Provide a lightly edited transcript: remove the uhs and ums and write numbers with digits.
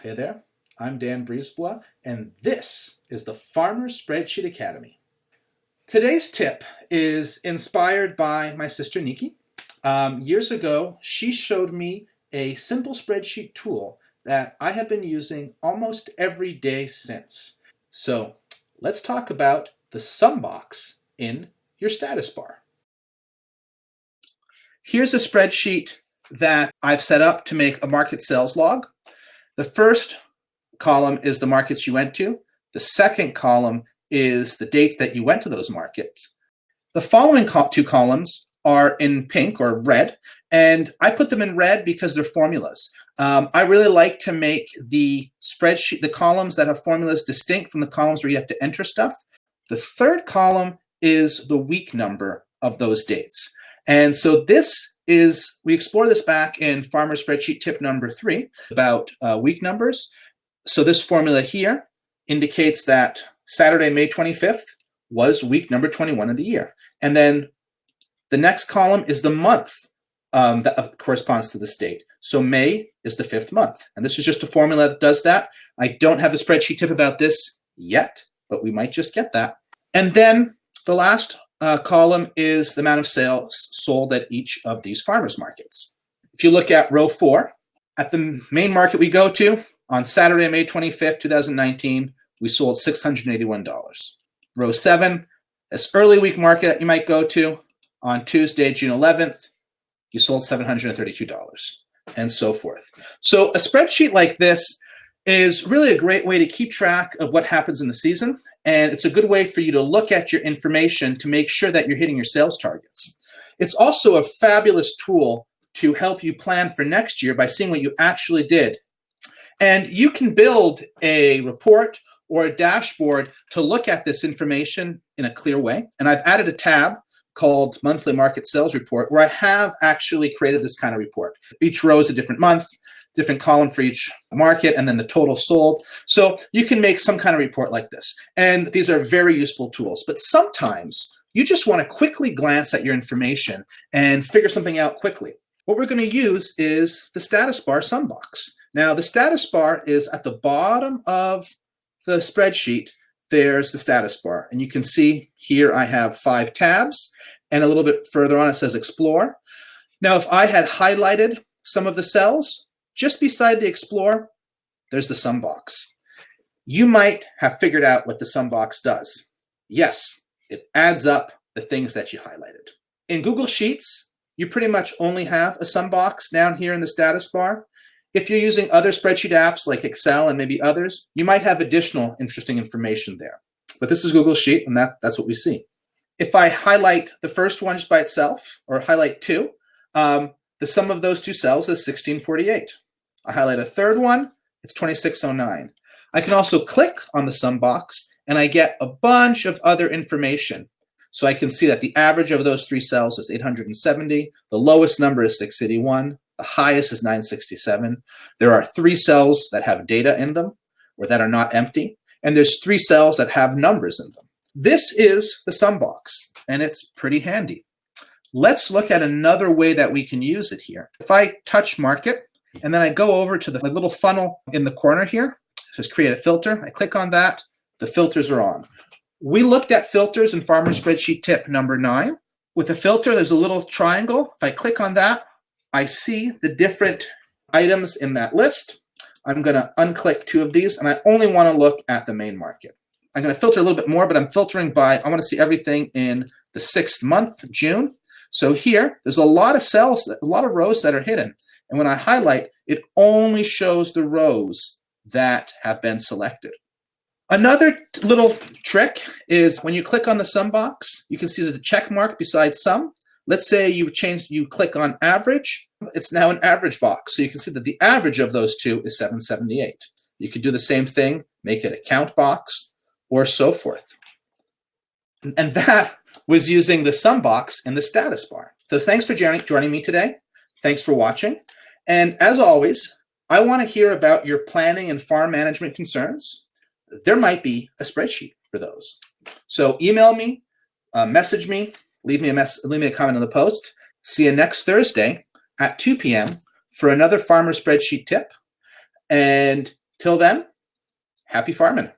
Hey there, I'm Dan Brisebois, and this is the Farmer Spreadsheet Academy. Today's tip is inspired by my sister Nikki. Years ago, she showed me a simple spreadsheet tool that I have been using almost every day since. So let's talk about the sum box in your status bar. Here's a spreadsheet that I've set up to make a market sales log. The first column is the markets you went to. The second column is the dates that you went to those markets. The following two columns are in pink or red, and I put them in red because they're formulas. I really like to make the spreadsheet, the columns that have formulas, distinct from the columns where you have to enter stuff. The third column is the week number of those dates. And so we explore this back in Farmer Spreadsheet tip number 3 about week numbers. So this formula here indicates that Saturday, May 25th was week number 21 of the year. And then the next column is the month that corresponds to this date. So May is the 5th month. And this is just a formula that does that. I don't have a spreadsheet tip about this yet, but we might just get that. And then the last column is the amount of sales sold at each of these farmers markets. If you look at row 4, at the main market we go to, on Saturday, May 25th, 2019, we sold $681. Row 7, this early week market that you might go to, on Tuesday, June 11th, you sold $732, and so forth. So a spreadsheet like this is really a great way to keep track of what happens in the season, and it's a good way for you to look at your information to make sure that you're hitting your sales targets. It's also a fabulous tool to help you plan for next year by seeing what you actually did. And you can build a report or a dashboard to look at this information in a clear way. And I've added a tab called Monthly Market Sales Report, where I have actually created this kind of report. Each row is a different month, different column for each market, and then the total sold. So you can make some kind of report like this. And these are very useful tools. But sometimes you just want to quickly glance at your information and figure something out quickly. What we're going to use is the status bar sum box. Now, the status bar is at the bottom of the spreadsheet. There's the status bar. And you can see here I have 5 tabs. And a little bit further on, it says Explore. Now, if I had highlighted some of the cells, just beside the Explore, there's the sum box. You might have figured out what the sum box does. Yes, it adds up the things that you highlighted. In Google Sheets, you pretty much only have a sum box down here in the status bar. If you're using other spreadsheet apps like Excel and maybe others, you might have additional interesting information there. But this is Google Sheet, and that's what we see. If I highlight the first one just by itself, or highlight 2, the sum of those 2 cells is 1648. I highlight a third one, it's 2609. I can also click on the sum box, and I get a bunch of other information. So I can see that the average of those 3 cells is 870. The lowest number is 681. The highest is 967. There are 3 cells that have data in them or that are not empty. And there's 3 cells that have numbers in them. This is the sum box, and it's pretty handy. Let's look at another way that we can use it here. If I touch market, and then I go over to the little funnel in the corner here, it says create a filter. I click on that. The filters are on. We looked at filters in Farmer Spreadsheet tip number 9. With a filter, there's a little triangle. If I click on that, I see the different items in that list. I'm going to unclick 2 of these, and I only want to look at the main market. I'm going to filter a little bit more, but I'm filtering by, I want to see everything in the 6th month, June. So here, there's a lot of cells, a lot of rows that are hidden. And when I highlight, it only shows the rows that have been selected. Another little trick is when you click on the sum box, you can see there's a check mark beside sum. Let's say you click on average. It's now an average box. So you can see that the average of those 2 is 778. You could do the same thing, make it a count box, or so forth. And that was using the sum box in the status bar. So thanks for joining me today. Thanks for watching. And as always, I want to hear about your planning and farm management concerns. There might be a spreadsheet for those. So email me, message me, leave me a comment on the post. See you next Thursday at 2 p.m. for another Farmer Spreadsheet tip. And Till then, happy farming.